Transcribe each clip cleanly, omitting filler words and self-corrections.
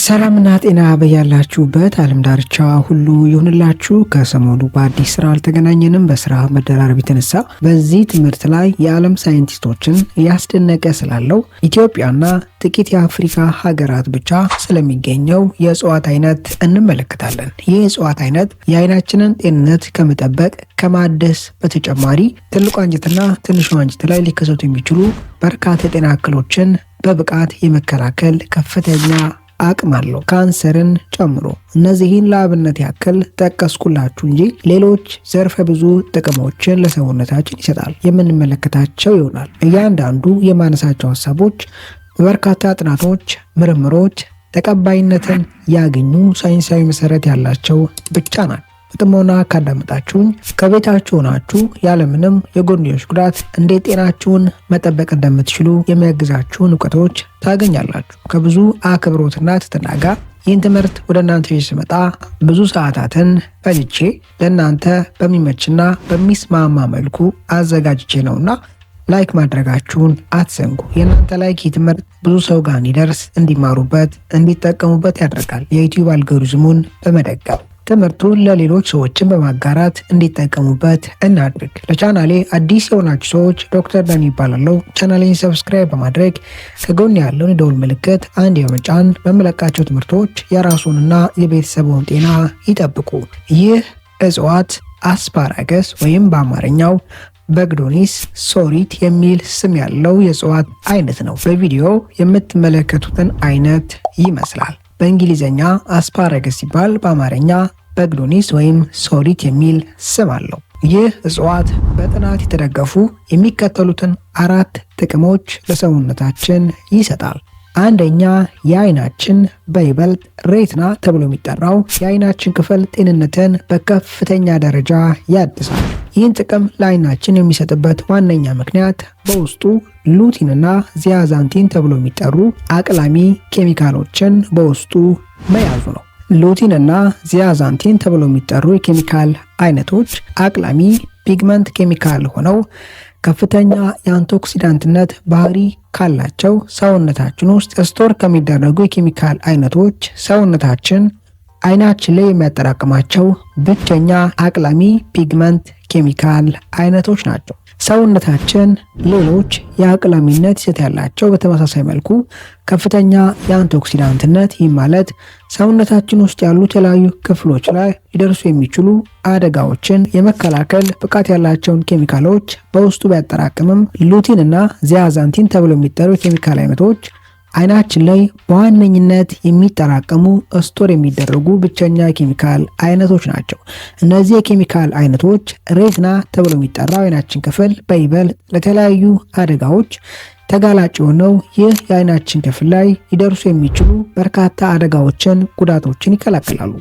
ሰላምና ጤና በያላችሁበት ዓለም ዳርቻ ሁሉ ይሁንላችሁ። ከሰሞኑ በአዲስ ስራ አልተገናኘንም። በስራ መደራረብ የተነሳ በዚህ ትምህርት ላይ የዓለም ሳይንቲስቶችን እያስደነቀ ስላለው ኢትዮጵያና ጥቂት የአፍሪካ ሀገራት ብቻ ስለሚገኘው የእጽዋት አይነት እንመለከታለን። ይህ የእጽዋት አይነት የአይናችንን ጤንነት ከመጠበቅ ከማደስ በተጨማሪ ትልቁ አንጀትና ትንሹ አንጀት ላይ ሊከሰቱ የሚችሉ በርካታ የጤና እክሎችን በብቃት የመከላከል ከፍተኛ አቅም አለው፣ ካንሰርን ጨምሮ። እነዚህን ለአብነት ያክል ጠቀስኩላችሁ እንጂ ሌሎች ዘርፈ ብዙ ጥቅሞችን ለሰውነታችን ይሰጣል የምንመለከታቸው ይሆናል። እያንዳንዱ የማነሳቸው ሀሳቦች በበርካታ ጥናቶች፣ ምርምሮች ተቀባይነትን ያገኙ ሳይንሳዊ መሰረት ያላቸው ብቻ ናቸው። በጥሞና ካዳመጣችሁኝ ከቤታችሁ ሆናችሁ ያለምንም የጎንዮሽ ጉዳት እንዴት ጤናችሁን መጠበቅ እንደምትችሉ የሚያግዛችሁን እውቀቶች ታገኛላችሁ። ከብዙ አክብሮትና ትህትና ጋር ይህን ትምህርት ወደ እናንተ ሲመጣ ብዙ ሰዓታትን ፈጅቼ ለእናንተ በሚመችና በሚስማማ መልኩ አዘጋጅቼ ነውና ላይክ ማድረጋችሁን አትዘንጉ። የእናንተ ላይክ ይህ ትምህርት ብዙ ሰው ጋር እንዲደርስ፣ እንዲማሩበት፣ እንዲጠቀሙበት ያደርጋል። የዩቲዩብ አልጎሪዝሙን በመደገፍ ትምህርቱን ለሌሎች ሰዎችን በማጋራት እንዲጠቀሙበት እናድርግ። ለቻናሌ አዲስ የሆናችሁ ሰዎች ዶክተር ዳኒ ይባላለሁ። ቻናሌን ሰብስክራይብ በማድረግ ከጎን ያለውን የደውል ምልክት አንድ በመጫን በመለቃቸው ትምህርቶች የራሱንና የቤተሰቡን ጤና ይጠብቁ። ይህ እጽዋት አስፓራገስ ወይም በአማርኛው በግዶኒስ ሶሪት የሚል ስም ያለው የእጽዋት አይነት ነው። በቪዲዮ የምትመለከቱትን አይነት ይመስላል። በእንግሊዘኛ አስፓራገስ ሲባል በአማርኛ በግዶኒስ ወይም ሶሪት የሚል ስም አለው። ይህ እጽዋት በጥናት የተደገፉ የሚከተሉትን 4 ጥቅሞች ለሰውነታችን ይሰጣል። አንደኛ፣ የአይናችን በይበልጥ ሬትና ተብሎ የሚጠራው የአይናችን ክፍል ጤንነትን በከፍተኛ ደረጃ ያድሳል። ይህን ጥቅም ለአይናችን የሚሰጥበት ዋነኛ ምክንያት በውስጡ ሉቲንና ዚያዛንቲን ተብሎ የሚጠሩ አቅላሚ ኬሚካሎችን በውስጡ መያዙ ነው። ሉቲንና ዚያዛንቲን ተብሎ የሚጠሩ የኬሚካል አይነቶች አቅላሚ ፒግመንት ኬሚካል ሆነው ከፍተኛ የአንቲኦክሲዳንትነት ባህሪ ካላቸው ሰውነታችን ውስጥ ስቶር ከሚደረጉ የኬሚካል አይነቶች ሰውነታችን አይናችን ላይ የሚያጠራቅማቸው ብቸኛ አቅላሚ ፒግመንት ኬሚካል አይነቶች ናቸው። ሰውነታችን ሌሎች የአቅላሚነት ይዘት ያላቸው በተመሳሳይ መልኩ ከፍተኛ የአንቲኦክሲዳንትነት፣ ይህ ማለት ሰውነታችን ውስጥ ያሉ የተለያዩ ክፍሎች ላይ ሊደርሱ የሚችሉ አደጋዎችን የመከላከል ብቃት ያላቸውን ኬሚካሎች በውስጡ ቢያጠራቅምም ሉቲን እና ዚያዛንቲን ተብሎ የሚጠሩ የኬሚካል አይነቶች አይናችን ላይ በዋነኝነት የሚጠራቀሙ ስቶር የሚደረጉ ብቸኛ የኬሚካል አይነቶች ናቸው። እነዚህ የኬሚካል አይነቶች ሬትና ተብሎ የሚጠራው አይናችን ክፍል በይበልጥ ለተለያዩ አደጋዎች ተጋላጭ የሆነው ይህ የአይናችን ክፍል ላይ ሊደርሱ የሚችሉ በርካታ አደጋዎችን፣ ጉዳቶችን ይከላከላሉ።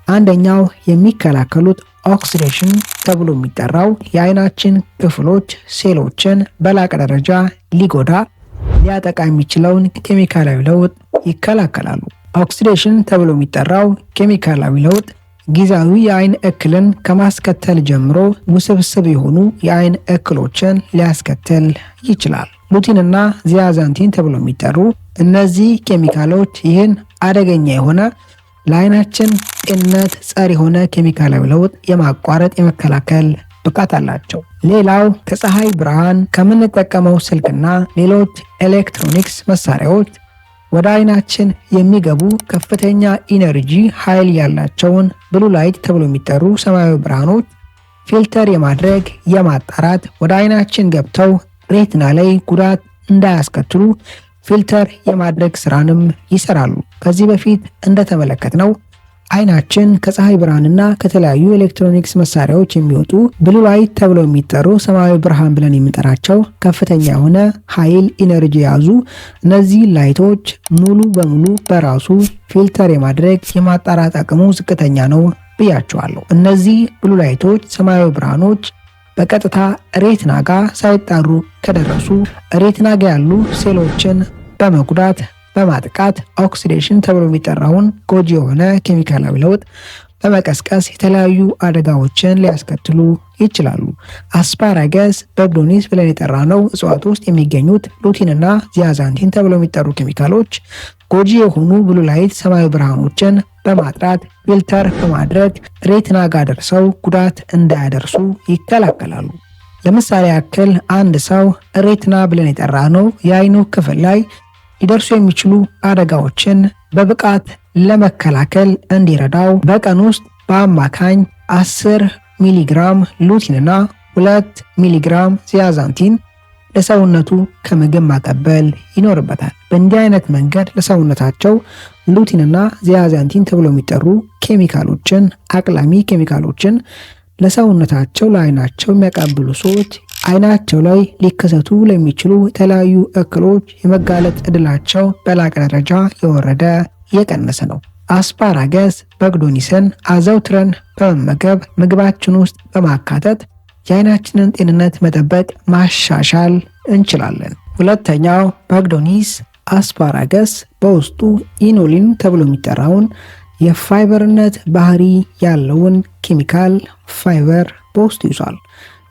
አንደኛው የሚከላከሉት ኦክሲዴሽን ተብሎ የሚጠራው የአይናችን ክፍሎች ሴሎችን በላቀ ደረጃ ሊጎዳ ሊያጠቃ የሚችለውን ኬሚካላዊ ለውጥ ይከላከላሉ። ኦክሲዴሽን ተብሎ የሚጠራው ኬሚካላዊ ለውጥ ጊዜያዊ የአይን እክልን ከማስከተል ጀምሮ ውስብስብ የሆኑ የአይን እክሎችን ሊያስከትል ይችላል። ሉቲንና ዚያዛንቲን ተብሎ የሚጠሩ እነዚህ ኬሚካሎች ይህን አደገኛ የሆነ ለአይናችን ጤንነት ጸር የሆነ ኬሚካላዊ ለውጥ የማቋረጥ የመከላከል ብቃት አላቸው። ሌላው ከፀሐይ ብርሃን ከምንጠቀመው ስልክና ሌሎች ኤሌክትሮኒክስ መሳሪያዎች ወደ አይናችን የሚገቡ ከፍተኛ ኢነርጂ ኃይል ያላቸውን ብሉ ላይት ተብሎ የሚጠሩ ሰማያዊ ብርሃኖች ፊልተር የማድረግ የማጣራት ወደ አይናችን ገብተው ሬትና ላይ ጉዳት እንዳያስከትሉ ፊልተር የማድረግ ስራንም ይሰራሉ። ከዚህ በፊት እንደተመለከትነው አይናችን ከፀሐይ ብርሃንና ከተለያዩ ኤሌክትሮኒክስ መሳሪያዎች የሚወጡ ብሉ ላይት ተብለው የሚጠሩ ሰማያዊ ብርሃን ብለን የምንጠራቸው ከፍተኛ የሆነ ኃይል ኢነርጂ የያዙ እነዚህ ላይቶች ሙሉ በሙሉ በራሱ ፊልተር የማድረግ የማጣራት አቅሙ ዝቅተኛ ነው ብያቸዋለሁ። እነዚህ ብሉ ላይቶች ሰማያዊ ብርሃኖች በቀጥታ ሬትና ጋር ሳይጣሩ ከደረሱ ሬትና ጋር ያሉ ሴሎችን በመጉዳት በማጥቃት ኦክሲዴሽን ተብሎ የሚጠራውን ጎጂ የሆነ ኬሚካላዊ ለውጥ በመቀስቀስ የተለያዩ አደጋዎችን ሊያስከትሉ ይችላሉ። አስፓራገስ በግዶኒስ ብለን የጠራነው እጽዋት ውስጥ የሚገኙት ሉቲንና ዚያዛንቲን ተብለው የሚጠሩ ኬሚካሎች ጎጂ የሆኑ ብሉ ላይት ሰማያዊ ብርሃኖችን በማጥራት ፊልተር በማድረግ ሬቲና ጋር ደርሰው ጉዳት እንዳያደርሱ ይከላከላሉ። ለምሳሌ ያክል አንድ ሰው ሬቲና ብለን የጠራነው የአይኑ ክፍል ላይ ሊደርሱ የሚችሉ አደጋዎችን በብቃት ለመከላከል እንዲረዳው በቀን ውስጥ በአማካኝ 10 ሚሊግራም ሉቲንና 2 ሚሊግራም ዚያዛንቲን ለሰውነቱ ከምግብ ማቀበል ይኖርበታል። በእንዲህ አይነት መንገድ ለሰውነታቸው ሉቲንና ዚያዛንቲን ተብሎ የሚጠሩ ኬሚካሎችን አቅላሚ ኬሚካሎችን ለሰውነታቸው ለአይናቸው የሚያቀብሉ ሰዎች አይናቸው ላይ ሊከሰቱ ለሚችሉ የተለያዩ እክሎች የመጋለጥ እድላቸው በላቀ ደረጃ የወረደ የቀነሰ ነው። አስፓራገስ በግዶኒስን አዘውትረን በመመገብ ምግባችን ውስጥ በማካተት የአይናችንን ጤንነት መጠበቅ ማሻሻል እንችላለን። ሁለተኛው በግዶኒስ አስፓራገስ በውስጡ ኢኖሊን ተብሎ የሚጠራውን የፋይበርነት ባህሪ ያለውን ኬሚካል ፋይበር በውስጡ ይዟል።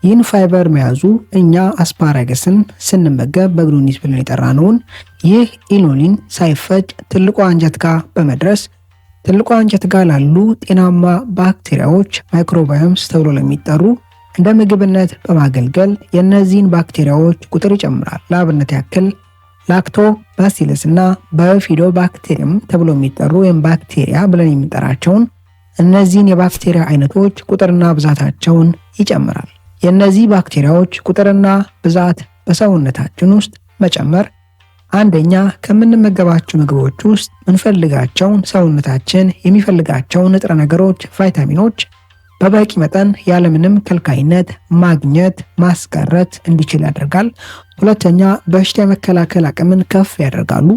ይህን ፋይበር መያዙ እኛ አስፓራገስን ስንመገብ በግዶኒስ ብለን የጠራነውን ይህ ኢኖሊን ሳይፈጭ ትልቁ አንጀት ጋር በመድረስ ትልቁ አንጀት ጋር ላሉ ጤናማ ባክቴሪያዎች ማይክሮባዮምስ ተብሎ ለሚጠሩ እንደ ምግብነት በማገልገል የእነዚህን ባክቴሪያዎች ቁጥር ይጨምራል። ለአብነት ያክል ላክቶ ባሲለስ እና ባዮፊዶ ባክቴሪየም ተብሎ የሚጠሩ ወይም ባክቴሪያ ብለን የሚጠራቸውን እነዚህን የባክቴሪያ አይነቶች ቁጥርና ብዛታቸውን ይጨምራል። የእነዚህ ባክቴሪያዎች ቁጥርና ብዛት በሰውነታችን ውስጥ መጨመር አንደኛ ከምንመገባቸው ምግቦች ውስጥ ምንፈልጋቸውን ሰውነታችን የሚፈልጋቸውን ንጥረ ነገሮች፣ ቫይታሚኖች በበቂ መጠን ያለምንም ከልካይነት ማግኘት ማስቀረት እንዲችል ያደርጋል። ሁለተኛ በሽታ የመከላከል አቅምን ከፍ ያደርጋሉ።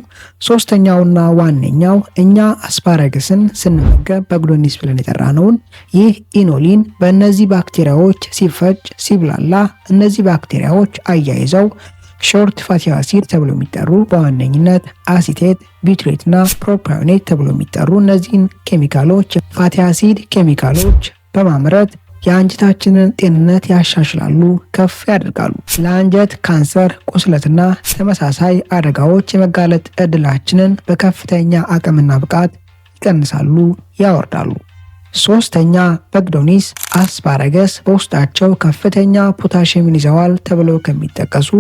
ሶስተኛውና ዋነኛው እኛ አስፓራገስን ስንመገብ በግዶኒስ ብለን የጠራነውን ይህ ኢኖሊን በእነዚህ ባክቴሪያዎች ሲፈጭ ሲብላላ እነዚህ ባክቴሪያዎች አያይዘው ሾርት ፋቲ አሲድ ተብሎ የሚጠሩ በዋነኝነት አሲቴት፣ ቢትሬት እና ፕሮፓዮኔት ተብሎ የሚጠሩ እነዚህን ኬሚካሎች ፋቲ አሲድ ኬሚካሎች በማምረት የአንጀታችንን ጤንነት ያሻሽላሉ፣ ከፍ ያደርጋሉ። ለአንጀት ካንሰር፣ ቁስለትና ተመሳሳይ አደጋዎች የመጋለጥ እድላችንን በከፍተኛ አቅምና ብቃት ይቀንሳሉ፣ ያወርዳሉ። ሶስተኛ በግዶኒስ አስፓራገስ በውስጣቸው ከፍተኛ ፖታሺየምን ይዘዋል ተብለው ከሚጠቀሱ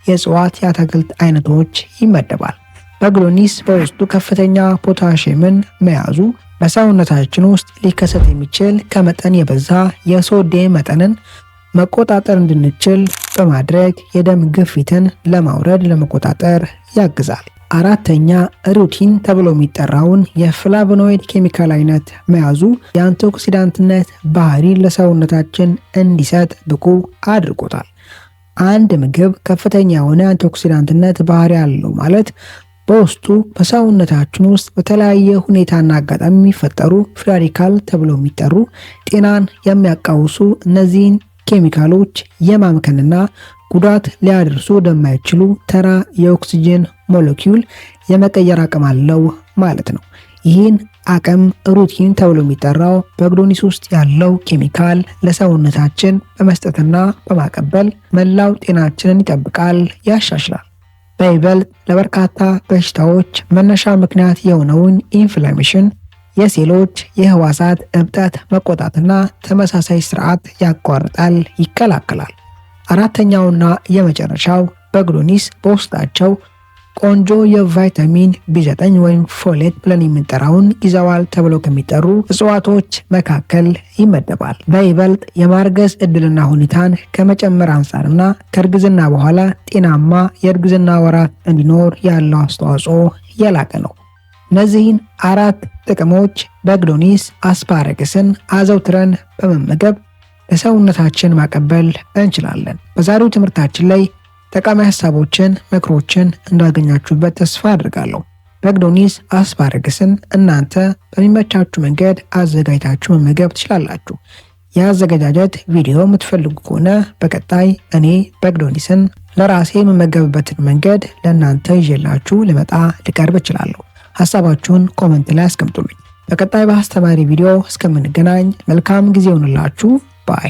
የእጽዋት የአትክልት አይነቶች ይመደባል። በግዶኒስ በውስጡ ከፍተኛ ፖታሺየምን መያዙ በሰውነታችን ውስጥ ሊከሰት የሚችል ከመጠን የበዛ የሶዲየም መጠንን መቆጣጠር እንድንችል በማድረግ የደም ግፊትን ለመቆጣጠር ያግዛል። አራተኛ ሩቲን ተብሎ የሚጠራውን የፍላቮኖይድ ኬሚካል አይነት መያዙ የአንቲኦክሲዳንትነት ባህሪ ለሰውነታችን እንዲሰጥ ብቁ አድርጎታል። አንድ ምግብ ከፍተኛ የሆነ አንቲኦክሲዳንትነት ባህሪ ያለው ማለት በውስጡ በሰውነታችን ውስጥ በተለያየ ሁኔታና አጋጣሚ የሚፈጠሩ ፍሪ ራዲካል ተብለው የሚጠሩ ጤናን የሚያቃውሱ እነዚህን ኬሚካሎች የማምከንና ጉዳት ሊያደርሱ ወደማይችሉ ተራ የኦክሲጅን ሞለኪውል የመቀየር አቅም አለው ማለት ነው። ይህን አቅም ሩቲን ተብሎ የሚጠራው በግዶኒስ ውስጥ ያለው ኬሚካል ለሰውነታችን በመስጠትና በማቀበል መላው ጤናችንን ይጠብቃል፣ ያሻሽላል። በይበልጥ ለበርካታ በሽታዎች መነሻ ምክንያት የሆነውን ኢንፍላሜሽን፣ የሴሎች የህዋሳት እብጠት መቆጣትና ተመሳሳይ ስርዓት ያቋርጣል፣ ይከላከላል። አራተኛውና የመጨረሻው በግዶኒስ በውስጣቸው ቆንጆ የቫይታሚን ቢ9 ወይም ፎሌት ብለን የምንጠራውን ይዘዋል ተብለው ከሚጠሩ እጽዋቶች መካከል ይመደባል። በይበልጥ የማርገዝ እድልና ሁኔታን ከመጨመር አንጻርና ከእርግዝና በኋላ ጤናማ የእርግዝና ወራት እንዲኖር ያለው አስተዋጽኦ የላቀ ነው። እነዚህን አራት ጥቅሞች በግዶኒስ አስፓራገስን አዘውትረን በመመገብ ለሰውነታችን ማቀበል እንችላለን። በዛሬው ትምህርታችን ላይ ጠቃሚ ሀሳቦችን፣ ምክሮችን እንዳገኛችሁበት ተስፋ አድርጋለሁ። በግዶኒስ አስፓራገስን እናንተ በሚመቻችሁ መንገድ አዘጋጅታችሁ መመገብ ትችላላችሁ። የአዘገጃጀት ቪዲዮ የምትፈልጉ ከሆነ በቀጣይ እኔ በግዶኒስን ለራሴ የመመገብበትን መንገድ ለእናንተ ይዤላችሁ ልቀርብ እችላለሁ። ሀሳባችሁን ኮመንት ላይ አስቀምጡልኝ። በቀጣይ በአስተማሪ ቪዲዮ እስከምንገናኝ መልካም ጊዜ ይሁንላችሁ ባይ